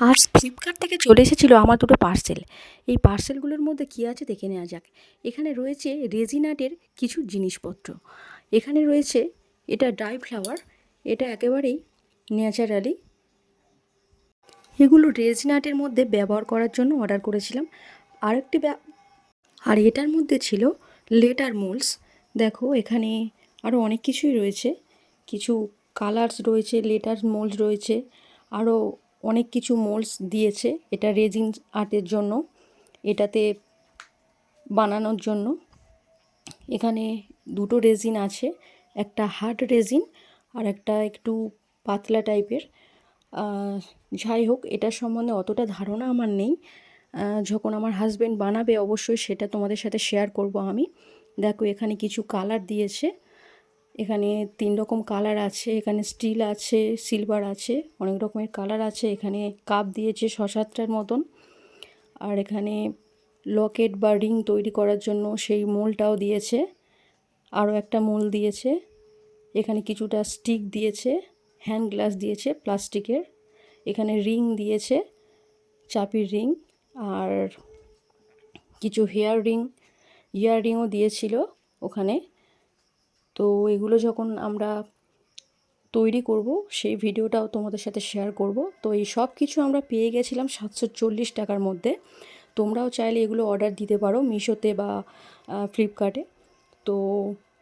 আজ ফ্লিপকার্ট থেকে চলে এসেছিলো আমার দুটো পার্সেল। এই পার্সেলগুলোর মধ্যে কী আছে দেখে নেওয়া যাক। এখানে রয়েছে রেজিন আর্টের কিছু জিনিসপত্র। এখানে রয়েছে এটা ড্রাই ফ্লাওয়ার, এটা একেবারেই ন্যাচারালি। এগুলো রেজিন আর্টের মধ্যে ব্যবহার করার জন্য অর্ডার করেছিলাম। আরেকটি আর এটার মধ্যে ছিল লেটার মোল্ডস। দেখো এখানে আরও অনেক কিছুই রয়েছে, কিছু কালার্স রয়েছে, লেটার মোল্ডস রয়েছে, আরও অনেক কিছু মোল্ডস দিয়েছে। এটা রেজিন আর্টের জন্য, এটাতে বানানোর জন্য। এখানে দুটো রেজিন আছে, একটা হার্ড রেজিন আর একটা একটু পাতলা টাইপের। যাই হোক, এটার সম্বন্ধে অতটা ধারণা আমার নেই। যখন আমার হাজব্যান্ড বানাবে অবশ্যই সেটা তোমাদের সাথে শেয়ার করব আমি। দেখো এখানে কিছু কালার দিয়েছে, এখানে 3 রকম কালার আছে, এখানে স্টিল আছে, সিলভার আছে, অনেক রকমের কালার আছে। এখানে কাপ দিয়েছে 6-7টার মতন। আর এখানে লকেট বা রিং তৈরি করার জন্য সেই মোলটাও দিয়েছে, আরও একটা মোল দিয়েছে। এখানে কিছুটা স্টিক দিয়েছে, হ্যান্ড গ্লাস দিয়েছে প্লাস্টিকের। এখানে রিং দিয়েছে, চাবির রিং, আর কিছু ইয়াররিংও দিয়েছিল ওখানে। তো এগুলো যখন আমরা তৈরি করব সেই ভিডিওটাও তোমাদের সাথে শেয়ার করব। তো এই সব কিছু আমরা পেয়ে গেছিলাম 740 টাকার মধ্যে। তোমরাও চাইলে এগুলো অর্ডার দিতে পারো মিশোতে বা ফ্লিপকার্টে। তো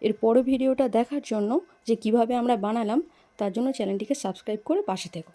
এর পরের ভিডিওটা দেখার জন্য যে কিভাবে আমরা বানালাম, তার জন্য চ্যানেলটিকে সাবস্ক্রাইব করে পাশে থেকো।